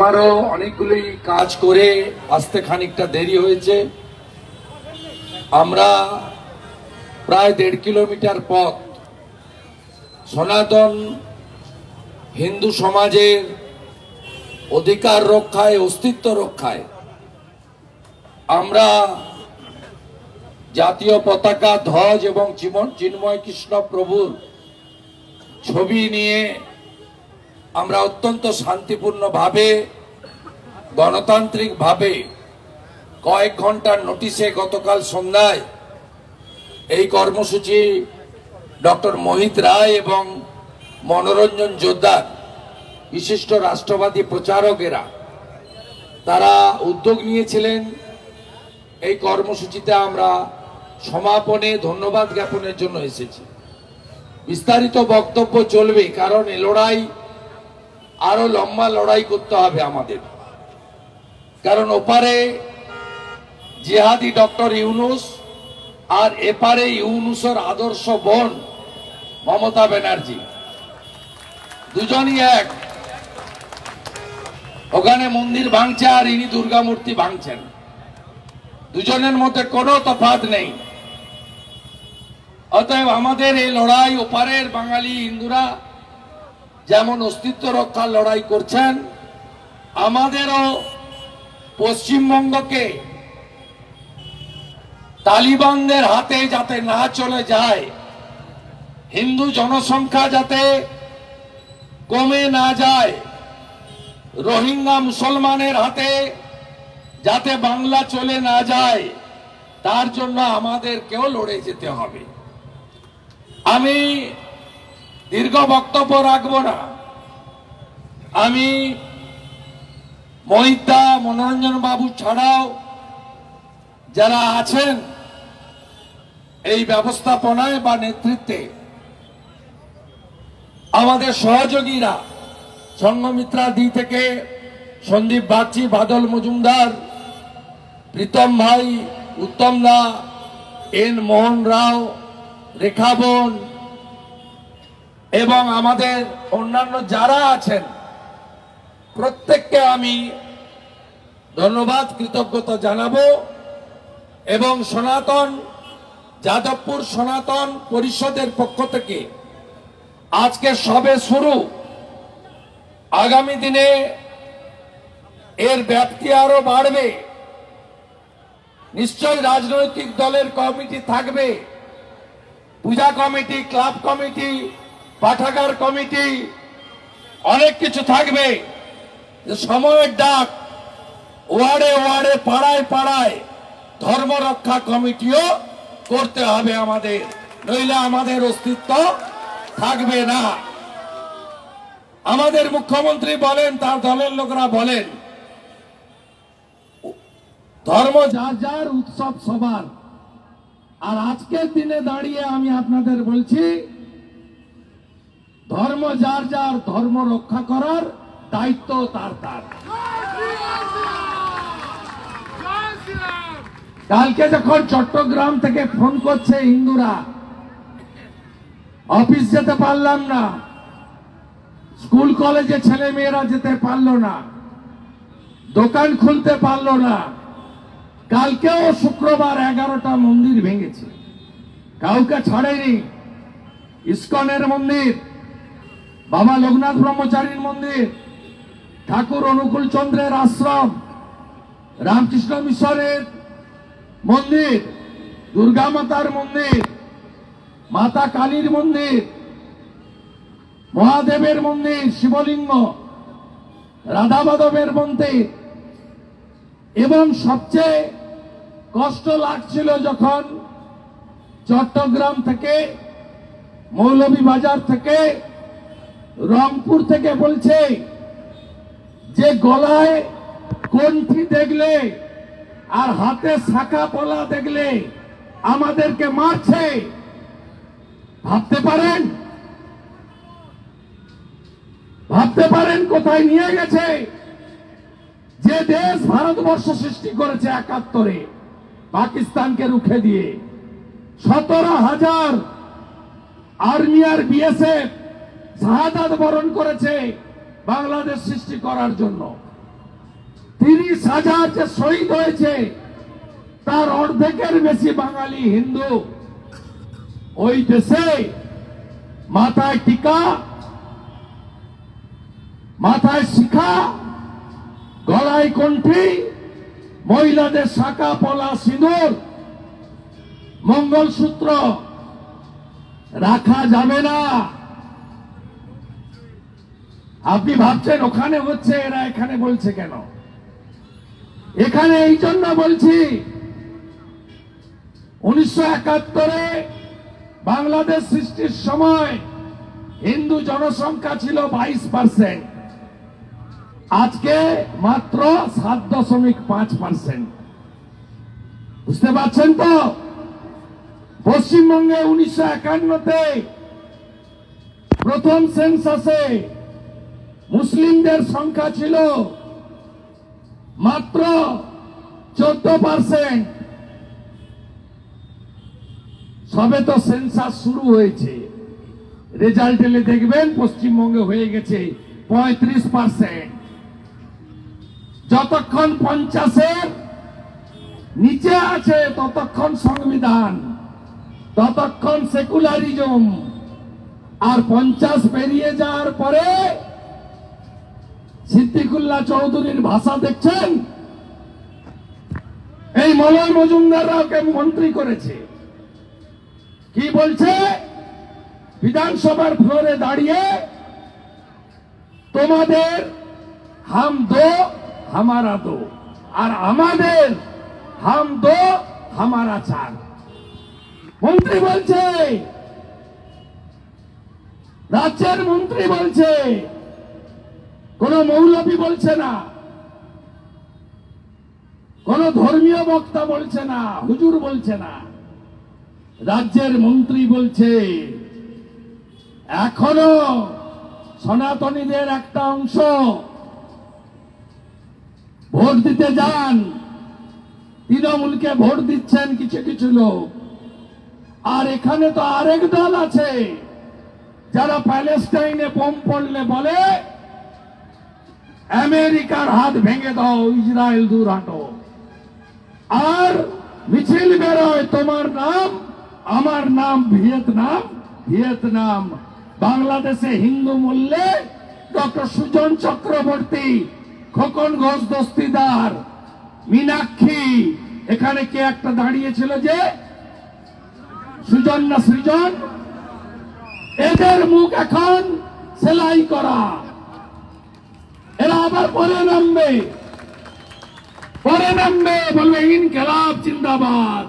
আমারও অনেকগুলি কাজ করে আসতে খানিকটা দেরি হয়েছে। আমরা প্রায় 1.5 কিলোমিটার পথ সনাতন হিন্দু সমাজের অধিকার রক্ষায়, অস্তিত্ব রক্ষায় আমরা জাতীয় পতাকা, ধ্বজ এবং চিন্ময় কৃষ্ণ প্রভুর ছবি নিয়ে আমরা অত্যন্ত শান্তিপূর্ণভাবে, গণতান্ত্রিকভাবে কয়েক ঘন্টার নোটিশে গতকাল সন্ধ্যায় এই কর্মসূচি ডক্টর মোহিত রায় এবং মনোরঞ্জন যোদ্ধার বিশিষ্ট রাষ্ট্রবাদী প্রচারকেরা তারা উদ্যোগ নিয়েছিলেন। এই কর্মসূচিতে আমরা সমাপনে ধন্যবাদ জ্ঞাপনের জন্য এসেছি। বিস্তারিত বক্তব্য চলবে, কারণ এই লড়াই আরো লম্বা লড়াই করতে হবে আমাদের। কারণ ওপারে জিহাদি ডক্টর ইউনূস আর এপারে ইউনূসের আদর্শ বোন মমতা ব্যানার্জি, দুজনই এক। ওখানে মন্দির ভাঙছে আর ইনি দুর্গা মূর্তি ভাঙছেন। দুজনের মধ্যে কোনো তফাৎ নেই। অতএব আমাদের এই লড়াই, ওপারের বাঙালি হিন্দুরা যেমন অস্তিত্ব রক্ষার লড়াই করছেন, আমাদেরও পশ্চিমবঙ্গকে তালিবানদের হাতে যাতে না চলে যায়, হিন্দু জনসংখ্যা যাতে কমে না যায়, রোহিঙ্গা মুসলমানের হাতে যাতে বাংলা চলে না যায়, তার জন্য আমাদেরকেও লড়ে যেতে হবে। আমি দীর্ঘ বক্তব্য রাখবো না। আমি মোহিতদা, মনোরঞ্জন বাবু ছাড়াও যারা আছেন এই ব্যবস্থাপনায় বা নেতৃত্বে, আমাদের সহযোগীরা সংঘমিত্রা দি থেকে সন্দীপ বাগচি, বাদল মজুমদার, প্রীতম ভাই, উত্তম দা, এন মোহন রাও, রেখা বোন এবং আমাদের অন্যান্য যারা আছেন, প্রত্যেককে আমি ধন্যবাদ, কৃতজ্ঞতা জানাবো। এবং সনাতন যাদবপুর সনাতন পরিষদের পক্ষ থেকে আজকে সবে শুরু, আগামী দিনে এর ব্যাপ্তি আরো বাড়বে। নিশ্চয়ই রাজনৈতিক দলের কমিটি থাকবে, পূজা কমিটি, ক্লাব কমিটি, পাঠাগার কমিটি, অনেক কিছু থাকবে। সময়ের ডাক, ওয়ার্ডে ওয়ার্ডে, পাড়ায় পাড়ায় ধর্ম রক্ষা কমিটিও করতে হবে আমাদের, নইলে আমাদের অস্তিত্ব থাকবে না। আমাদের মুখ্যমন্ত্রী বলেন, তার দলের লোকরা বলেন, ধর্ম যার যার, উৎসব সবার। আর আজকের দিনে দাঁড়িয়ে আমি আপনাদের বলছি, ধর্ম যার যার, ধর্ম রক্ষা করার দায়িত্ব তার তার। কালকে যখন চট্টগ্রাম থেকে ফোন করছে হিন্দুরা, অফিস যেতে পারলাম না, স্কুল কলেজে ছেলে মেয়েরা যেতে পারলো না, দোকান খুলতে পারলো না। কালকেও শুক্রবার 11টা মন্দির ভেঙেছে, কাউকে ছাড়েনি। ইস্কনের মন্দির, বাবা লোকনাথ ব্রহ্মচারীর মন্দির, ঠাকুর অনুকূল চন্দ্রের আশ্রম, রামকৃষ্ণ মিশনের মন্দির, দুর্গা মাতার মন্দির, মাতা কালীর মন্দির, মহাদেবের মন্দির, শিবলিঙ্গ, রাধা মাধবের মন্দির। এবং সবচেয়ে কষ্ট লাগছিল যখন চট্টগ্রাম থেকে, মৌলভীবাজার থেকে, রংপুর থেকে বলছে যে গলায় কণ্ঠি দেখলে আর হাতে শাখা পলা দেখলে আমাদেরকে মারছে। ভাবতে পারেন, ভাবতে পারেন কোথায় নিয়ে গেছে? যে দেশ ভারতবর্ষ সৃষ্টি করেছে 71-এ, পাকিস্তানকে রুখে দিয়ে 17,000 আর্মি আর বিএসএফ শাহাদাত বরণ করেছে বাংলাদেশ সৃষ্টি করার জন্য। 30,000 যে শহীদ হয়েছে তার অর্ধেকের বেশি বাঙালি হিন্দু। ওই দেশে মাথায় টিকা, মাথায় শিখা, গলায় কণ্ঠি, মহিলাদের শাঁখা পলা সিঁদুর, মঙ্গলসূত্র রাখা যাবে না। আপনি ভাবছেন ওখানে হচ্ছে, এরা এখানে বলছে কেন? এখানে এই জন্য বলছি, 1971-এ বাংলাদেশ সৃষ্টির সময় হিন্দু জনসংখ্যা ছিল 22%, আজকে মাত্র 7.5%। বুঝতে পারছেন তো? পশ্চিমবঙ্গে 1951-তে প্রথম সেন্সাসে মুসলিমদের সংখ্যা ছিল মাত্র 14%। সবে তো সেন্সাস শুরু হয়েছে, রেজাল্ট এলে দেখবেন পশ্চিমবঙ্গে হয়ে গেছে 35%। যতক্ষণ 50-এর নিচে আছে ততক্ষণ সংবিধান, ততক্ষণ সেকুলারিজম। আর 50 পেরিয়ে যাওয়ার পরে সিদ্দিকুল্লাহ চৌধুরীর ভাষা দেখছেন। এই মলয় মজুমদাররাও কে মন্ত্রী করেছে, কি বলছে? বিধানসভার ফ্লোরে দাঁড়িয়ে তোমাদের হাম দো হামারা দো, আর আমাদের হাম দো হামারা চার। মন্ত্রী বলছে, রাজ্যের মন্ত্রী বলছে, কোন মৌলবী বলছে না, কোন ধর্মীয় বক্তা বলছে না, হুজুর বলছে না, রাজ্যের মন্ত্রী বলছে এখনো সনাতনীদের একটা অংশ ভোট দিতে যান, তৃণমূলকে ভোট দিচ্ছেন কিছু কিছু লোক। আর এখানে তো আরেক দল আছে যারা প্যালেস্টাইনে বোম পড়লে বলে আমেরিকার হাত ভেঙে দাও, ইসরায়েল দূর হাঁটো। আর মিছিল বেরোয় তোমার নাম আমার নাম ভিয়েতনাম ভিয়েতনাম। বাংলাদেশে হিন্দু মূল্যে ডক্টর সুজন চক্রবর্তী, খোকন ঘোষ দস্তিদার, মীনাক্ষী, এখানে কে একটা দাঁড়িয়েছিল যে সুজন না সৃজন, এদের মুখ এখন সেলাই করা। এরা আবার পরে নামবে, বলবে ইনকিলাব জিন্দাবাদ।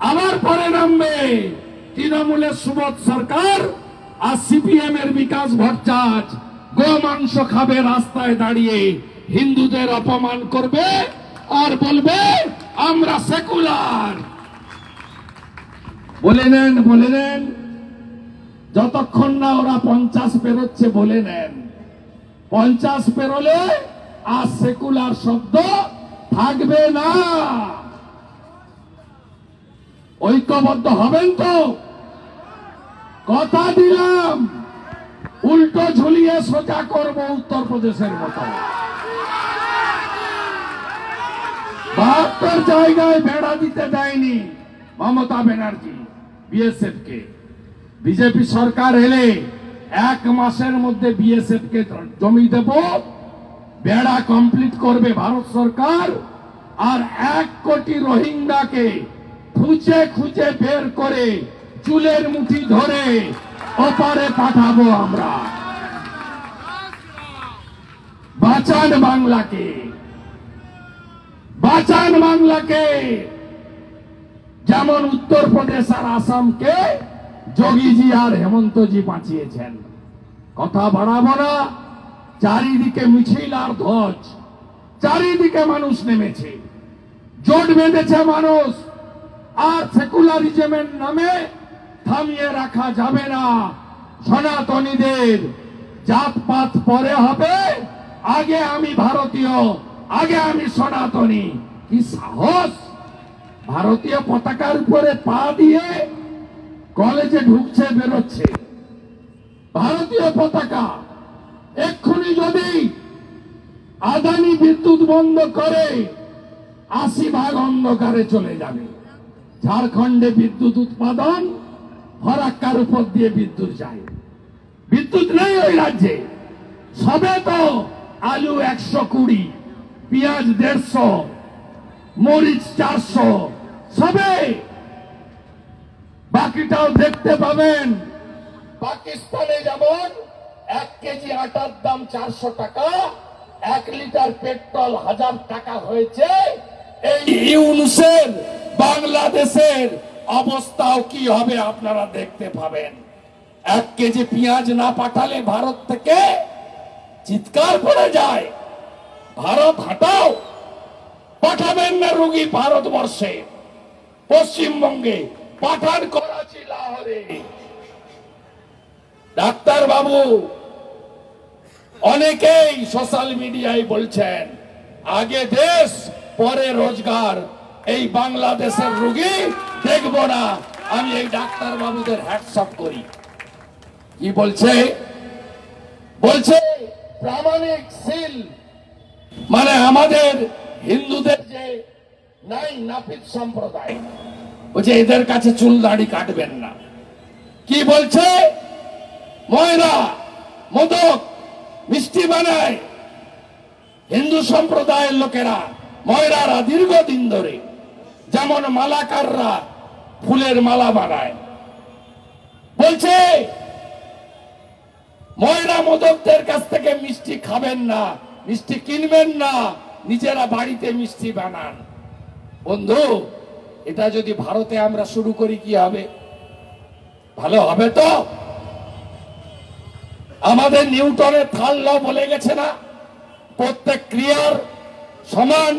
আবার পরে নামবে তৃণমূলের সুবোধ সরকার আর সিপিএম এর বিকাশ ভট্টাচার্য, গো মাংস খাবে, রাস্তায় দাঁড়িয়ে হিন্দুদের অপমান করবে আর বলবে আমরা সেকুলার। বলে নেন যতক্ষণ না ওরা 50 পেরোচ্ছে বলে নেন। 50 পেরোলে আর সেকুলার শব্দ থাকবে না। ঐক্যবদ্ধ হবেন তো? কথা দিলাম, উল্টো ঝুলিয়ে সোজা করব উত্তরপ্রদেশের মতো। 72 জায়গায় বেড়া দিতে দেয়নি মমতা ব্যানার্জি বিএসএফ কে। বিজেপি সরকার এলে 1 মাসের মধ্যে বিএসএফ কে জমি দেব, বেড়া কমপ্লিট করবে ভারত সরকার। আর 1 কোটি রোহিঙ্গাকে খুঁজে খুঁজে বের করে চুলের মুঠি ধরে ওপারে পাঠাবো আমরা। বাঁচান বাংলাকে, বাঁচান বাংলাকে। যেমন উত্তরপ্রদেশ আর আসামকে যোগীজি আর হেমন্তজি বাঁচিয়েছেন। কথা বাড়াবো না, চারিদিকে মিছিল আর ধ্বজ, চারিদিকে মানুষ নেমেছে, জোট বেঁধেছে মানুষ। আর সেকুলারিজমের নামে থামিয়ে রাখা যাবে না। সনাতনীদের জাতপাত পরে হবে, আগে আমি ভারতীয়, আগে আমি সনাতনী। কি সাহস! ভারতীয় পতাকার উপরে পা দিয়ে কলেজে ঢুকছে, বেরোচ্ছে ভারতীয় পতাকা। এক্ষুনি যদি আদানি বিদ্যুৎ বন্ধ করে 80% অন্ধকারে চলে যাবে। ঝাড়খণ্ডে বিদ্যুৎ উৎপাদন, ফরাক্কার উপর দিয়ে বিদ্যুৎ যায়। বিদ্যুৎ নেই ওই রাজ্যে। সবে তো আলু 120, পেঁয়াজ 150, মরিচ 400, সবে। বাকিটাও দেখতে পাবেন। পাকিস্তানে যেমন 1 কেজি আটার দাম 400 টাকা, 1 লিটার পেট্রোল 1000 টাকা হয়েছে। এই ইউনূসের বাংলাদেশের অবস্থাও কি হবে আপনারা দেখতে পাবেন। 1 কেজি পেঁয়াজ না পাঠালে ভারত থেকে চিৎকার পড়ে যায়, ভারত হটাও। পাঠাবেন না রোগী ভারতবর্ষে, পশ্চিমবঙ্গে পাঠান, করাচি, লাহোরে। ডাক্তার বাবু অনেকেই সোশ্যাল মিডিয়ায় বলছেন আগে দেশ পরে রোজগার, এই বাংলাদেশের রোগী দেখব না। আমি এই ডাক্তার বাবুদের হ্যাটস অফ করি। কি বলছে? বলছে প্রামাণিক সিল, মানে আমাদের হিন্দুদের যে নাই নাপিত সম্প্রদায়, বলছে এদের কাছে চুল দাড়ি কাটবেন না। কি বলছে? ময়রা, মোদক, মিষ্টি বানায় হিন্দু সম্প্রদায়ের লোকেরা, ময়রারা দীর্ঘদিন ধরে, যেমন মালাকাররা ফুলের মালা বানায়। বলছে ময়রা মোদকদের কাছ থেকে মিষ্টি খাবেন না, মিষ্টি কিনবেন না, নিজেরা বাড়িতে মিষ্টি বানান। বন্ধু, এটা যদি ভারতে আমরা শুরু করি কি হবে? ভালো হবে তো? আমাদের নিউটনের থার্ড ল বলে গেছে না, প্রত্যেক ক্রিয়ার সমান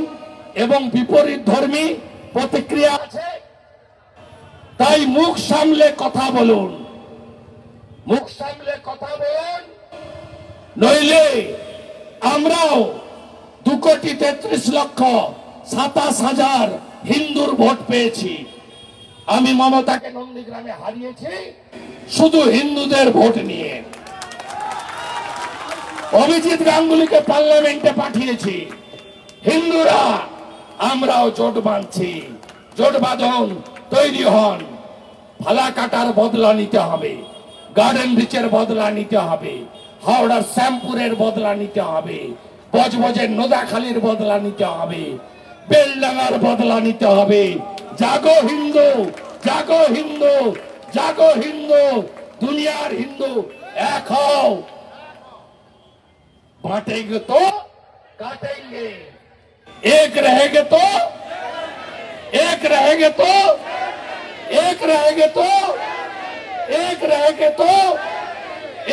এবং বিপরীত ধর্মী প্রতিক্রিয়া আছে। তাই মুখ সামলে কথা বলুন, মুখ সামলে কথা বলুন, নইলে আমরাও 2,33,27,000 হিন্দুর ভোট পেয়েছি। আমি মমতাকে নন্দীগ্রামে হারিয়েছি শুধু হিন্দুদের ভোট নিয়ে। অভিজিৎ গাঙ্গুলিকে পার্লামেন্টে পাঠিয়েছি হিন্দুরা। আমরাও জোট বাঁধছি, জোট বাঁধন, তৈরি হন। ফালাকাটার বদলা নিতে হবে, গার্ডেন রিচের বদলা নিতে হবে, হাওড়ার শ্যামপুরের বদলা নিতে হবে, বজবজের নোদাখালীর বদলা নিতে হবে, বেলডাঙ্গার বদলা নিতে হবে। জাগো হিন্দু, জাগো হিন্দু, জাগো হিন্দু, দুনিয়ার হিন্দু এক হও। बांटेंगे तो काटेंगे, एक रहेंगे तो, एक रहेंगे तो, एक रहेंगे तो, एक रहेंगे तो,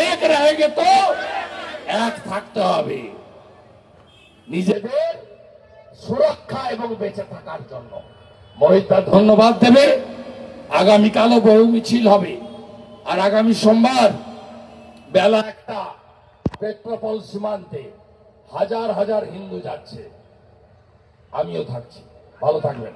एक रहेंगे तो, এক থাকতে হবে নিজেদের সুরক্ষা এবং বেঁচে থাকার জন্য। মহিতা ধন্যবাদ দেবে। আগামীকালও বহু মিছিল হবে। আর আগামী সোমবার বেলা 1টা পেট্রোপল সীমান্তে হাজার হাজার হিন্দু যাচ্ছে, আমিও থাকছি। ভালো থাকবেন।